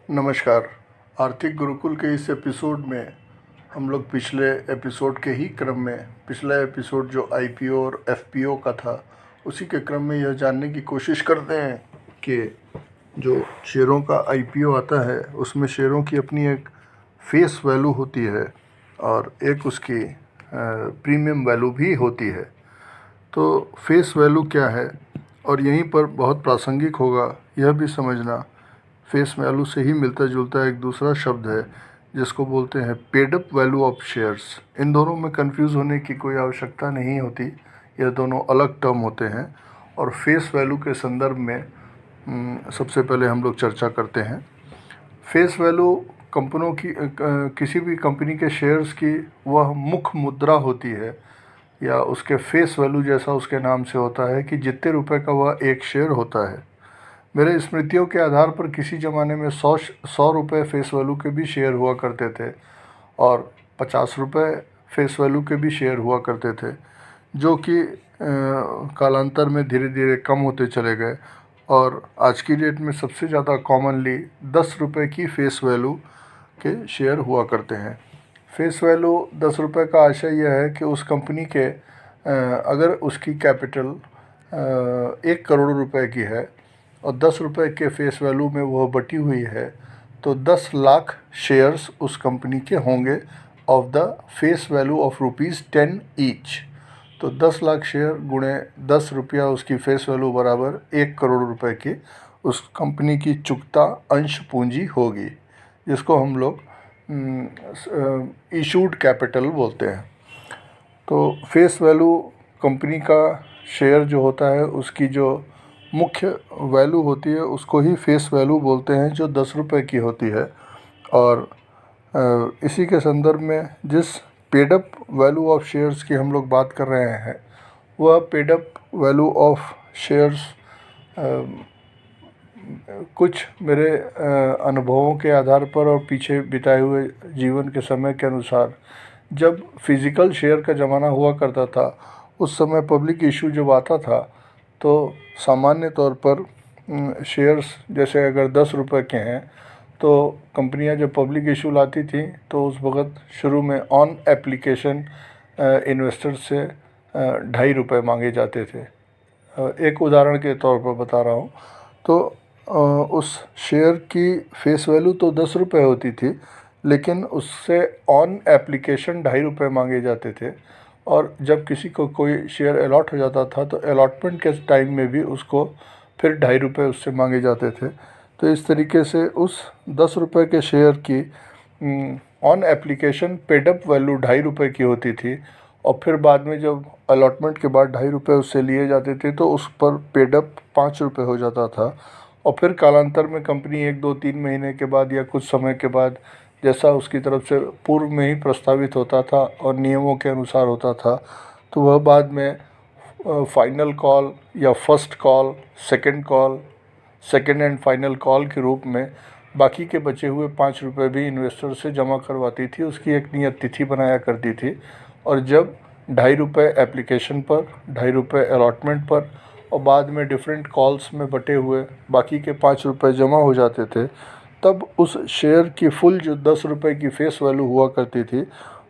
नमस्कार। आर्थिक गुरुकुल के इस एपिसोड में हम लोग पिछले एपिसोड के ही क्रम में पिछला एपिसोड जो आईपीओ और एफपीओ का था उसी के क्रम में यह जानने की कोशिश करते हैं कि जो शेयरों का आईपीओ आता है उसमें शेयरों की अपनी एक फेस वैल्यू होती है और एक उसकी प्रीमियम वैल्यू भी होती है। तो फेस वैल्यू क्या है, और यहीं पर बहुत प्रासंगिक होगा यह भी समझना, फेस वैल्यू से ही मिलता जुलता एक दूसरा शब्द है जिसको बोलते हैं paid up value of shares. इन दोनों में कंफ्यूज होने की कोई आवश्यकता नहीं होती, यह दोनों अलग टर्म होते हैं। और फेस वैल्यू के संदर्भ में सबसे पहले हम लोग चर्चा करते हैं। फेस वैल्यू कंपनियों की किसी भी कंपनी के शेयर्स की वह मुख्य मुद्रा होती है, या उसके फेस वैल्यू जैसा उसके नाम से होता है कि जितने रुपए का वह एक शेयर होता है। मेरे स्मृतियों के आधार पर किसी ज़माने में 100 रुपये फेस वैल्यू के भी शेयर हुआ करते थे और 50 रुपये फेस वैल्यू के भी शेयर हुआ करते थे, जो कि कालांतर में धीरे धीरे कम होते चले गए और आज की डेट में सबसे ज़्यादा कॉमनली 10 रुपये की फेस वैल्यू के शेयर हुआ करते हैं। फेस वैल्यू 10 रुपये का आशय यह है कि उस कंपनी के अगर उसकी कैपिटल 1 करोड़ रुपए की है और 10 रुपये के फेस वैल्यू में वह बटी हुई है तो 10 लाख शेयर्स उस कंपनी के होंगे of the face value of ₹10 each. तो 10 लाख शेयर गुणे 10 रुपया उसकी फेस वैल्यू बराबर 1 करोड़ रुपए की उस कंपनी की चुकता अंश पूंजी होगी, जिसको हम लोग इशूड कैपिटल बोलते हैं। तो फेस वैल्यू कंपनी का शेयर जो होता है उसकी जो मुख्य वैल्यू होती है उसको ही फेस वैल्यू बोलते हैं, जो 10 रुपये की होती है। और इसी के संदर्भ में जिस paid up value of shares की हम लोग बात कर रहे हैं वह paid up value of shares कुछ मेरे अनुभवों के आधार पर और पीछे बिताए हुए जीवन के समय के अनुसार, जब फिज़िकल शेयर का ज़माना हुआ करता था उस समय पब्लिक इशू जब आता था तो सामान्य तौर पर शेयर्स जैसे अगर 10 रुपये के हैं तो कंपनियां जब पब्लिक इशू लाती थी तो उस वक़्त शुरू में ऑन एप्लीकेशन इन्वेस्टर्स से 2.5 रुपये मांगे जाते थे। एक उदाहरण के तौर पर बता रहा हूँ। तो उस शेयर की फेस वैल्यू तो 10 रुपये होती थी, लेकिन उससे ऑन एप्लीकेशन 2.5 रुपये मांगे जाते थे। और जब किसी को कोई शेयर अलॉट हो जाता था तो अलॉटमेंट के टाइम में भी उसको फिर 2.5 रुपये उससे मांगे जाते थे। तो इस तरीके से उस 10 रुपये के शेयर की on application paid up value 2.5 रुपये की होती थी, और फिर बाद में जब अलॉटमेंट के बाद 2.5 रुपये उससे लिए जाते थे तो उस पर पेड अप 5 रुपये हो जाता था। और फिर कालांतर में कंपनी 1-2-3 महीने के बाद या कुछ समय के बाद, जैसा उसकी तरफ से पूर्व में ही प्रस्तावित होता था और नियमों के अनुसार होता था, तो वह बाद में फाइनल कॉल या first call, second and final call के रूप में बाकी के बचे हुए 5 रुपये भी इन्वेस्टर से जमा करवाती थी। उसकी एक नियत तिथि बनाया करती थी, और जब 2.5 रुपये एप्लीकेशन पर, 2.5 रुपये अलॉटमेंट पर और बाद में डिफरेंट कॉल्स में बटे हुए बाकी के 5 रुपये जमा हो जाते थे, तब उस शेयर की फुल जो 10 रुपये की फेस वैल्यू हुआ करती थी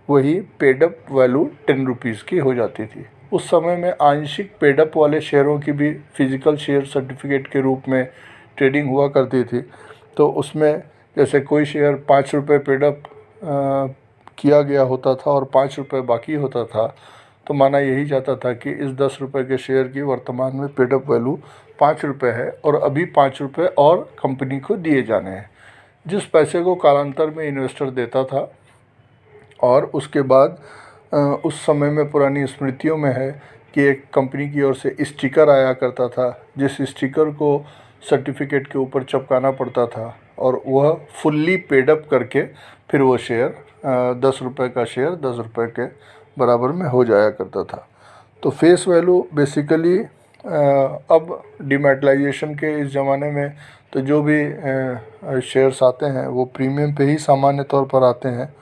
वही पेड अप वैल्यू 10 रुपीज़ की हो जाती थी। उस समय में आंशिक पेड अप वाले शेयरों की भी फिज़िकल शेयर सर्टिफिकेट के रूप में ट्रेडिंग हुआ करती थी। तो उसमें जैसे कोई शेयर 5 रुपये पेड अप किया गया होता था और 5 रुपये बाकी होता था, तो माना यही जाता था कि इस 10 रुपये के शेयर की वर्तमान में पेड अप वैल्यू 5 रुपये है और अभी 5 रुपये और कंपनी को दिए जाने हैं, जिस पैसे को कालांतर में इन्वेस्टर देता था। और उसके बाद उस समय में पुरानी स्मृतियों में है कि एक कंपनी की ओर से स्टिकर आया करता था, जिस स्टिकर को सर्टिफिकेट के ऊपर चिपकाना पड़ता था और वह फुल्ली पेड अप करके फिर वो शेयर 10 रुपये का शेयर 10 रुपये के बराबर में हो जाया करता था। तो फेस वैल्यू बेसिकली अब डिमैटलाइजेशन के इस ज़माने में तो जो भी शेयर्स आते हैं वो प्रीमियम पे ही सामान्य तौर पर आते हैं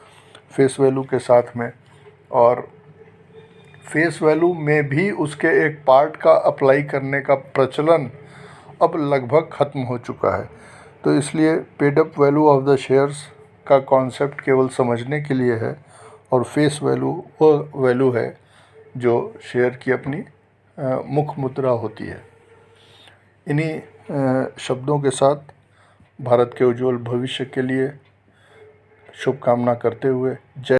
फेस वैल्यू के साथ में, और फेस वैल्यू में भी उसके एक पार्ट का अप्लाई करने का प्रचलन अब लगभग ख़त्म हो चुका है। तो इसलिए paid up value of the shares का कॉन्सेप्ट केवल समझने के लिए है, और फेस वैल्यू वो वैल्यू है जो शेयर की अपनी मुख्य मुद्रा होती है। इन्हीं शब्दों के साथ भारत के उज्जवल भविष्य के लिए शुभकामना करते हुए जय